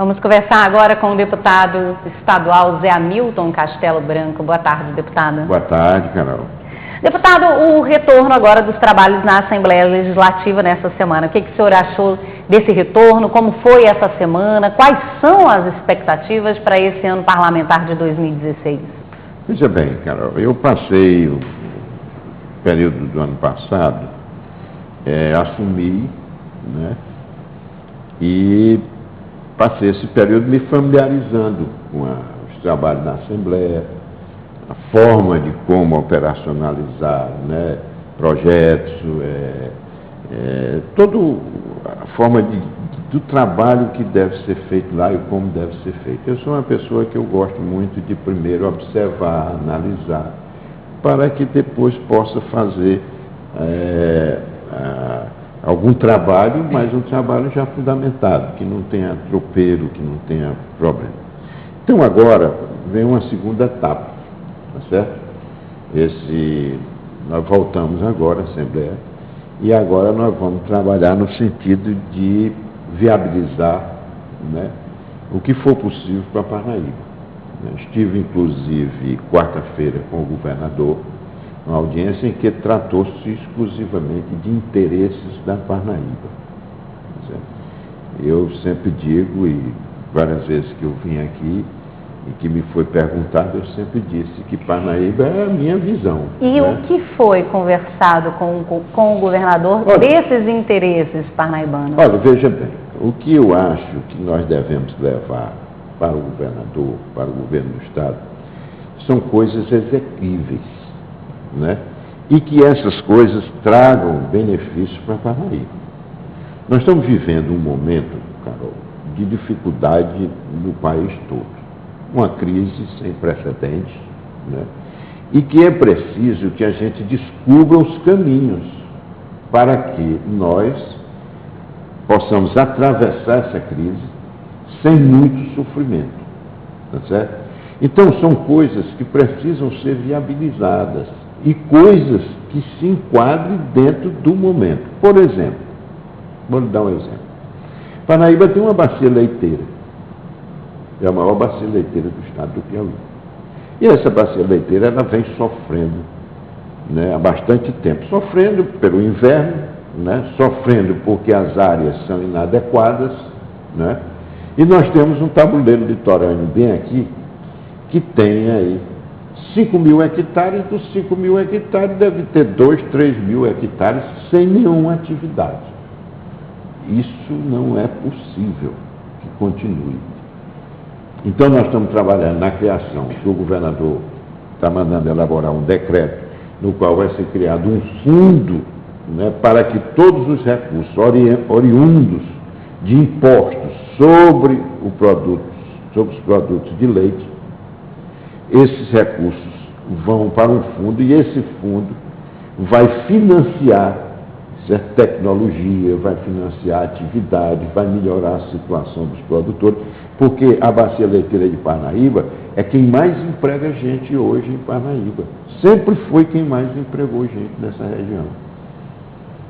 Vamos conversar agora com o deputado estadual Zé Hamilton Castelo Branco. Boa tarde, deputado. Boa tarde, Carol. Deputado, o retorno agora dos trabalhos na Assembleia Legislativa nessa semana. O que o senhor achou desse retorno? Como foi essa semana? Quais são as expectativas para esse ano parlamentar de 2016? Veja bem, Carol, eu passei o período do ano passado, assumi, né, e passei esse período me familiarizando com os trabalhos da Assembleia, a forma de como operacionalizar, né, projetos, toda a forma do trabalho que deve ser feito lá e como deve ser feito. Eu sou uma pessoa que eu gosto muito de primeiro observar, analisar, para que depois possa fazer algum trabalho, mas um trabalho já fundamentado, que não tenha tropeiro, que não tenha problema. Então agora vem uma segunda etapa, tá certo? Nós voltamos agora à Assembleia e agora nós vamos trabalhar no sentido de viabilizar, né, o que for possível para Parnaíba. Estive, inclusive, quarta-feira com o governador, uma audiência em que tratou-se exclusivamente de interesses da Parnaíba. Eu sempre digo, e várias vezes que eu vim aqui, e que me foi perguntado, eu sempre disse que Parnaíba é a minha visão. E o que foi conversado com o governador desses interesses parnaibanos? Olha, veja bem, o que eu acho que nós devemos levar para o governador, para o governo do Estado, são coisas exequíveis, né? E que essas coisas tragam benefícios para Parnaíba. Nós estamos vivendo um momento, Carol, de dificuldade no país todo. Uma crise sem precedentes, né? E que é preciso que a gente descubra os caminhos para que nós possamos atravessar essa crise sem muito sofrimento, tá certo? Então são coisas que precisam ser viabilizadas e coisas que se enquadrem dentro do momento. Por exemplo, vou lhe dar um exemplo. Parnaíba tem uma bacia leiteira, é a maior bacia leiteira do estado do Piauí. E essa bacia leiteira ela vem sofrendo, né, há bastante tempo, sofrendo pelo inverno, né, sofrendo porque as áreas são inadequadas, né? E nós temos um tabuleiro litorâneo bem aqui, que tem aí 5.000 hectares, dos 5.000 hectares deve ter 2, 3.000 hectares sem nenhuma atividade. Isso não é possível que continue. Então nós estamos trabalhando na criação, o governador está mandando elaborar um decreto, no qual vai ser criado um fundo, né, para que todos os recursos oriundos de impostos sobre os produtos de leite, esses recursos vão para um fundo e esse fundo vai financiar certa tecnologia, vai financiar atividade, vai melhorar a situação dos produtores, porque a bacia leiteira de Parnaíba é quem mais emprega gente hoje em Parnaíba. Sempre foi quem mais empregou gente nessa região.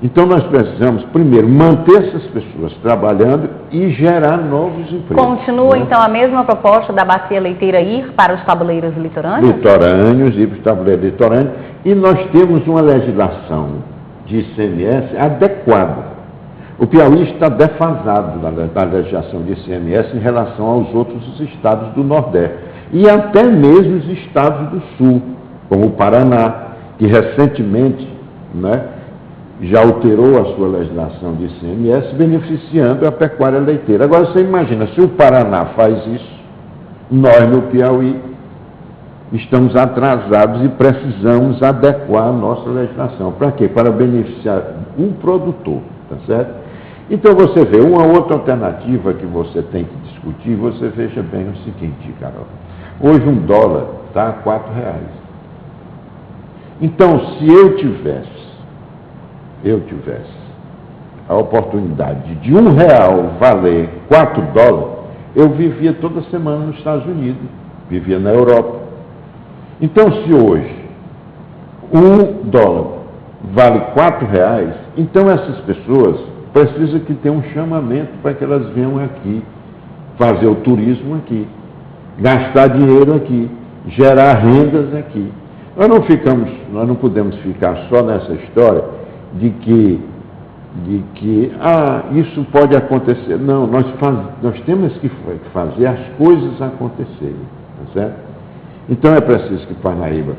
Então nós precisamos, primeiro, manter essas pessoas trabalhando e gerar novos empregos. Continua, né? Então, a mesma proposta da bacia leiteira ir para os tabuleiros litorâneos? Litorâneos, ir para os tabuleiros litorâneos. E nós temos uma legislação de ICMS adequada. O Piauí está defasado na legislação de ICMS em relação aos outros estados do Nordeste. E até mesmo os estados do Sul, como o Paraná, que recentemente, né, já alterou a sua legislação de ICMS, beneficiando a pecuária leiteira. Agora, você imagina, se o Paraná faz isso, nós no Piauí estamos atrasados e precisamos adequar a nossa legislação. Para quê? Para beneficiar o produtor, tá certo? Então, você vê, uma outra alternativa que você tem que discutir, você veja bem o seguinte, Carol. Hoje um dólar está a R$4. Então, se eu tivesse a oportunidade de R$1 valer $4, eu vivia toda semana nos Estados Unidos, vivia na Europa. Então, se hoje $1 vale R$4, então essas pessoas precisam que tenha um chamamento para que elas venham aqui fazer o turismo aqui, gastar dinheiro aqui, gerar rendas aqui. Nós não podemos ficar só nessa história de que isso pode acontecer. Não, nós temos que fazer as coisas acontecerem, tá certo? Então é preciso que Parnaíba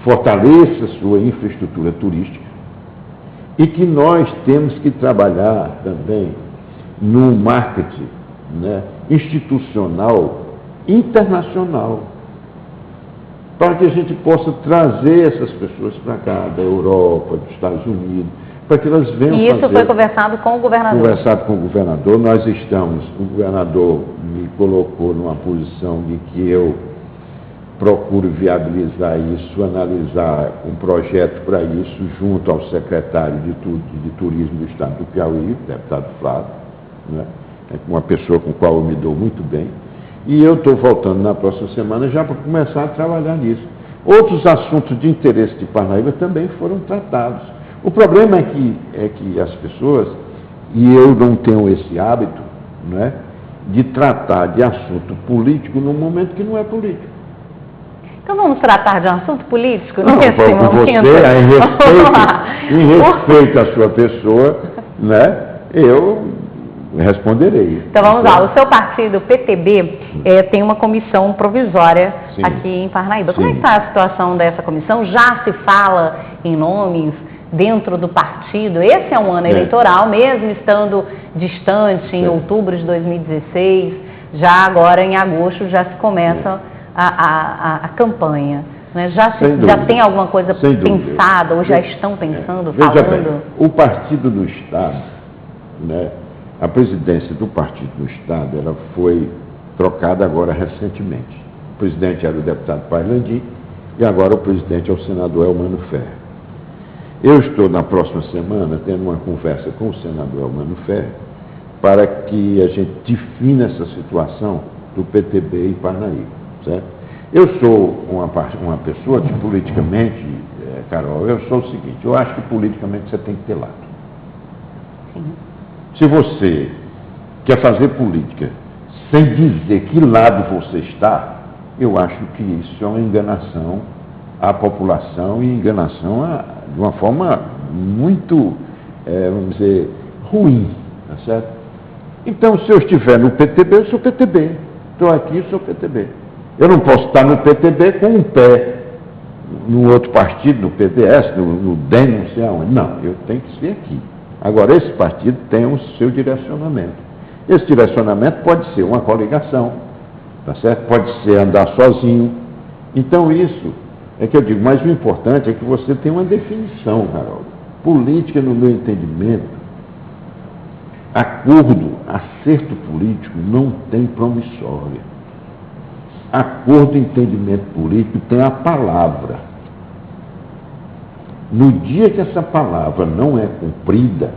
fortaleça sua infraestrutura turística e que nós temos que trabalhar também no marketing, né, institucional, internacional, para que a gente possa trazer essas pessoas para cá, da Europa, dos Estados Unidos, para que elas venham fazer... E isso foi conversado com o governador? Conversado com o governador. O governador me colocou numa posição de que eu procuro viabilizar isso, analisar um projeto para isso, junto ao secretário de Turismo do Estado do Piauí, o deputado Flávio, né? É uma pessoa com a qual eu me dou muito bem. E eu estou voltando na próxima semana já para começar a trabalhar nisso. Outros assuntos de interesse de Parnaíba também foram tratados. O problema é que as pessoas, e eu não tenho esse hábito, né, de tratar de assunto político num momento que não é político. Então vamos tratar de um assunto político não, nesse momento? Em respeito à sua pessoa, né, eu responderei. Então vamos lá, o seu partido, o PTB, tem uma comissão provisória aqui em Parnaíba. Como é que está a situação dessa comissão? Já se fala em nomes dentro do partido? Esse é um ano eleitoral, mesmo estando distante em outubro de 2016, já agora em agosto já se começa a campanha. Né? Já tem alguma coisa pensada, ou já estão pensando, Veja falando? Bem, o Partido do Estado, né, a presidência do Partido do Estado, ela foi trocada agora recentemente. O presidente era o deputado Parlandim e agora o presidente é o senador Elmano Ferreira. Eu estou, na próxima semana, tendo uma conversa com o senador Elmano Ferreira para que a gente defina essa situação do PTB em Parnaíba, certo? Eu sou uma pessoa que politicamente, Carol, eu sou o seguinte, eu acho que politicamente você tem que ter lado. Sim. Se você quer fazer política sem dizer que lado você está, eu acho que isso é uma enganação à população e enganação de uma forma muito, vamos dizer, ruim, tá certo? Então, se eu estiver no PTB, eu sou PTB. Estou aqui, sou PTB. Eu não posso estar no PTB com um pé no outro partido, no PDS, no DEM, não sei aonde. Não, eu tenho que ser aqui. Agora, esse partido tem o seu direcionamento. Esse direcionamento pode ser uma coligação, tá certo? Pode ser andar sozinho. Então, isso é que eu digo, mas o importante é que você tenha uma definição, Carol. Política, no meu entendimento, acordo, acerto político não tem promissória. Acordo e entendimento político tem a palavra. No dia que essa palavra não é cumprida,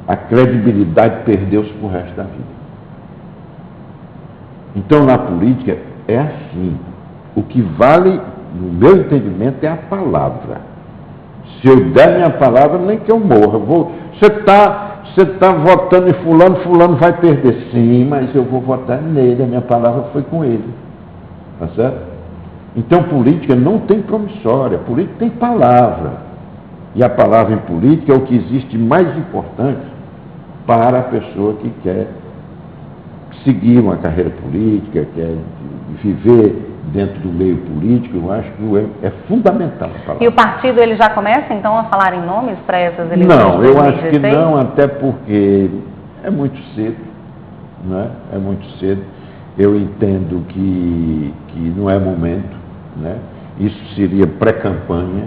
a credibilidade perdeu-se para o resto da vida. Então, na política, é assim. O que vale, no meu entendimento, é a palavra. Se eu der minha palavra, nem que eu morra. Você está votando em fulano, fulano vai perder. Sim, mas eu vou votar nele, a minha palavra foi com ele. Tá certo? Então, política não tem promissória, política tem palavra. E a palavra em política é o que existe mais importante para a pessoa que quer seguir uma carreira política, quer viver dentro do meio político. Eu acho que é fundamental a palavra. E o partido, ele já começa, então, a falar em nomes para essas eleições? Não, eu acho que não, até porque é muito cedo, né? É muito cedo. Eu entendo que não é momento. Né? Isso seria pré-campanha.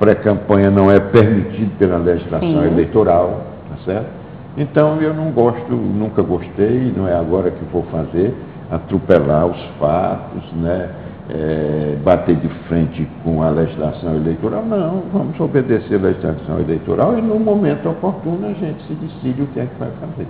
Pré-campanha não é permitido pela legislação eleitoral, tá certo? Então eu não gosto, nunca gostei, não é agora que vou fazer, atropelar os fatos, né? Bater de frente com a legislação eleitoral. Não, vamos obedecer a legislação eleitoral e no momento oportuno a gente se decide o que é que vai fazer.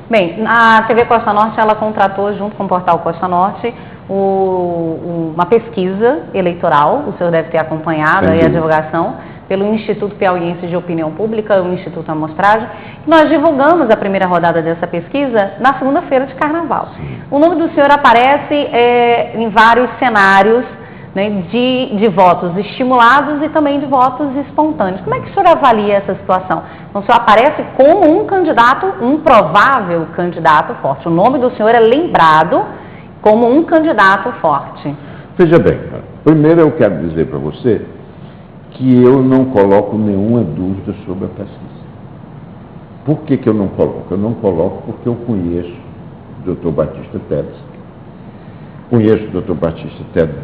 Bem, a TV Costa Norte, ela contratou, junto com o portal Costa Norte, uma pesquisa eleitoral, o senhor deve ter acompanhado aí a divulgação, pelo Instituto Piauiense de Opinião Pública, o Instituto Amostragem. Nós divulgamos a primeira rodada dessa pesquisa na segunda-feira de Carnaval. Sim. O nome do senhor aparece em vários cenários, né, de votos estimulados e também de votos espontâneos. Como é que o senhor avalia essa situação? Então, o senhor aparece como um candidato, um provável candidato forte. O nome do senhor é lembrado como um candidato forte. Veja bem, primeiro eu quero dizer para você que eu não coloco nenhuma dúvida sobre a pesquisa. Por que eu não coloco? Eu não coloco porque eu conheço o Dr. Batista Teles. Conheço o Dr. Batista Teles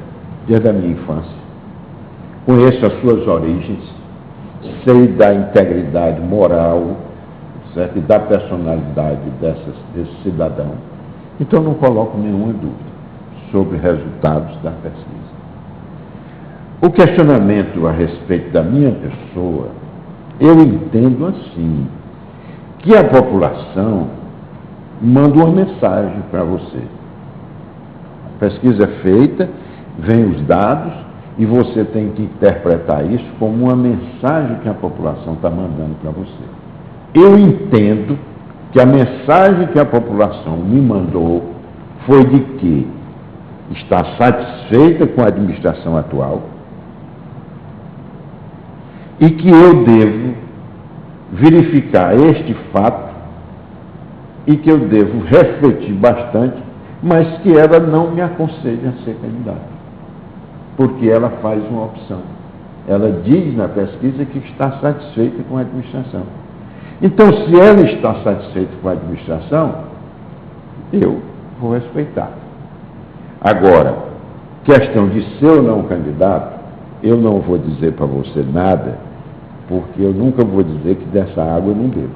desde a minha infância. Conheço as suas origens, sei da integridade moral, certo? E da personalidade desse cidadão. Então, não coloco nenhuma dúvida sobre resultados da pesquisa. O questionamento a respeito da minha pessoa, eu entendo assim, que a população manda uma mensagem para você. A pesquisa é feita, vem os dados, e você tem que interpretar isso como uma mensagem que a população está mandando para você. Eu entendo que a mensagem que a população me mandou foi de que está satisfeita com a administração atual e que eu devo verificar este fato e que eu devo refletir bastante, mas que ela não me aconselha a ser candidata, porque ela faz uma opção. Ela diz na pesquisa que está satisfeita com a administração. Então, se ela está satisfeita com a administração, eu vou respeitar. Agora, questão de ser ou não candidato, eu não vou dizer para você nada, porque eu nunca vou dizer que dessa água eu não bebo.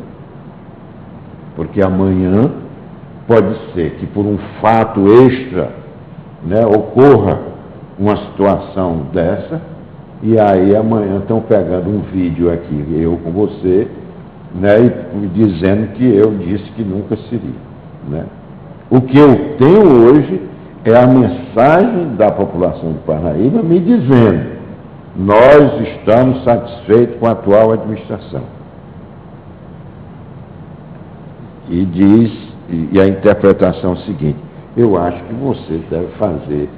Porque amanhã pode ser que por um fato extra, né, ocorra uma situação dessa, e aí amanhã estão pegando um vídeo aqui, eu com você, né, e dizendo que eu disse que nunca seria. Né? O que eu tenho hoje é a mensagem da população de Parnaíba me dizendo: nós estamos satisfeitos com a atual administração. E a interpretação é a seguinte: eu acho que você deve fazer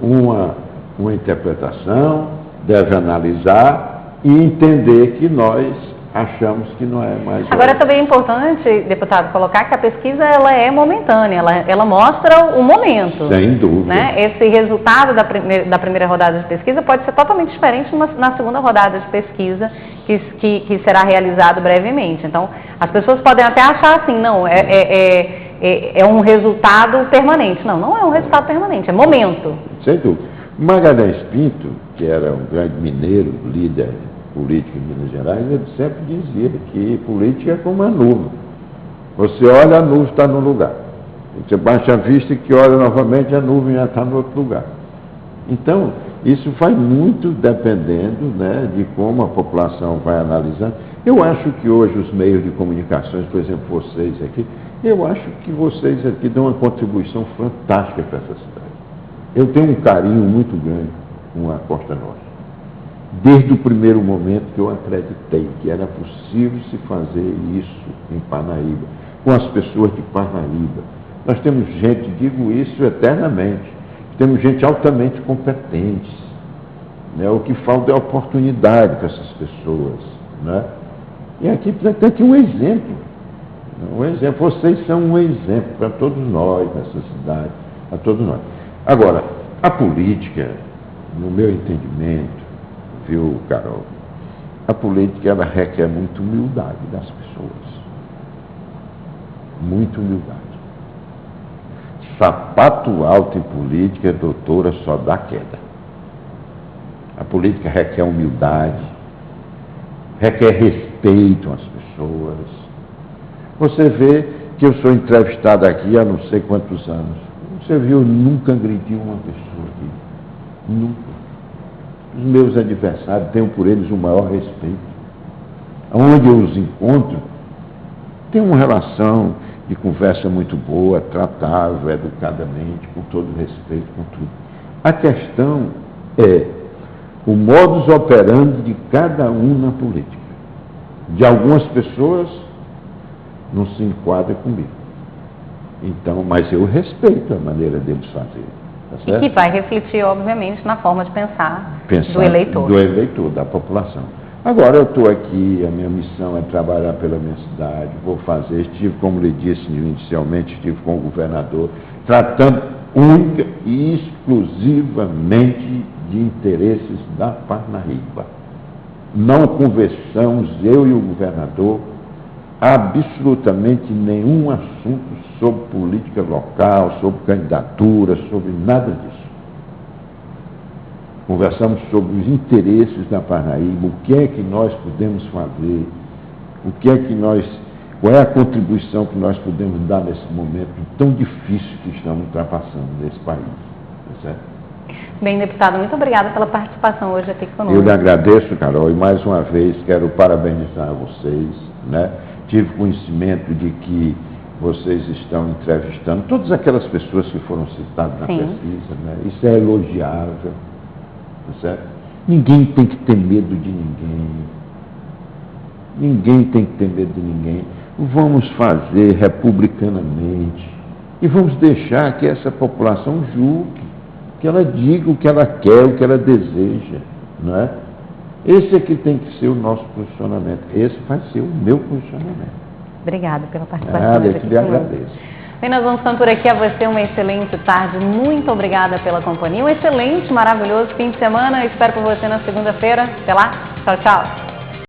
uma interpretação, deve analisar e entender que nós achamos que não é mais... Agora, também é importante, deputado, colocar que a pesquisa ela é momentânea, ela mostra o momento. Sem dúvida. Né? Esse resultado da primeira rodada de pesquisa pode ser totalmente diferente na segunda rodada de pesquisa, que será realizado brevemente. Então, as pessoas podem até achar assim, não, é um resultado permanente. Não, não é um resultado permanente, é momento. Sem dúvida. Magalhães Pinto, que era um grande mineiro, líder político em Minas Gerais, ele sempre dizia que política é como a nuvem. Você olha, a nuvem está no lugar. Você baixa a vista e que olha novamente, a nuvem já está no outro lugar. Então, isso vai muito dependendo, né, de como a população vai analisando. Eu acho que hoje os meios de comunicações, por exemplo, vocês aqui, eu acho que vocês aqui dão uma contribuição fantástica para essa cidade. Eu tenho um carinho muito grande com a Costa Norte. Desde o primeiro momento que eu acreditei que era possível se fazer isso em Parnaíba, com as pessoas de Parnaíba. Nós temos gente, digo isso eternamente, temos gente altamente competente. Né? O que falta é oportunidade para essas pessoas. Né? E aqui tem aqui um exemplo. Um exemplo. Vocês são um exemplo para todos nós nessa cidade, para todos nós. Agora, a política, no meu entendimento, viu, Carol? A política, ela requer muita humildade das pessoas. Muita humildade. Sapato alto em política, doutora, só dá queda. A política requer humildade, requer respeito às pessoas. Você vê que eu sou entrevistado aqui há não sei quantos anos. Você viu, eu nunca agredi uma pessoa aqui. Nunca. Os meus adversários, tenho por eles o maior respeito. Onde eu os encontro, tenho uma relação de conversa muito boa, tratável, educadamente, com todo respeito, com tudo. A questão é o modus operandi de cada um na política. De algumas pessoas não se enquadra comigo. Então, mas eu respeito a maneira deles fazerem. Tá certo? E que vai refletir, obviamente, na forma de pensar do eleitor. Do eleitor, da população. Agora eu estou aqui, a minha missão é trabalhar pela minha cidade, vou fazer, estive, como lhe disse inicialmente, estive com o governador, tratando única e exclusivamente de interesses da Parnaíba. Não conversamos, eu e o governador, absolutamente nenhum assunto sobre política local, sobre candidatura, sobre nada disso. Conversamos sobre os interesses da Parnaíba, o que é que nós podemos fazer, qual é a contribuição que nós podemos dar nesse momento tão difícil que estamos ultrapassando nesse país. Tá certo? Bem, deputado, muito obrigada pela participação hoje aqui conosco. Eu lhe agradeço, Carol, e mais uma vez quero parabenizar vocês, né? Tive conhecimento de que vocês estão entrevistando todas aquelas pessoas que foram citadas na pesquisa, né? Isso é elogiável, tá certo? Ninguém tem que ter medo de ninguém. Ninguém tem que ter medo de ninguém. Vamos fazer republicanamente e vamos deixar que essa população julgue, que ela diga o que ela quer, o que ela deseja, não é? Esse é que tem que ser o nosso posicionamento. Esse vai ser o meu posicionamento. Obrigada pela participação. Eu que lhe agradeço. Bem, nós vamos ficando por aqui. A você uma excelente tarde. Muito obrigada pela companhia. Um excelente, maravilhoso fim de semana. Eu espero por você na segunda-feira. Até lá. Tchau, tchau.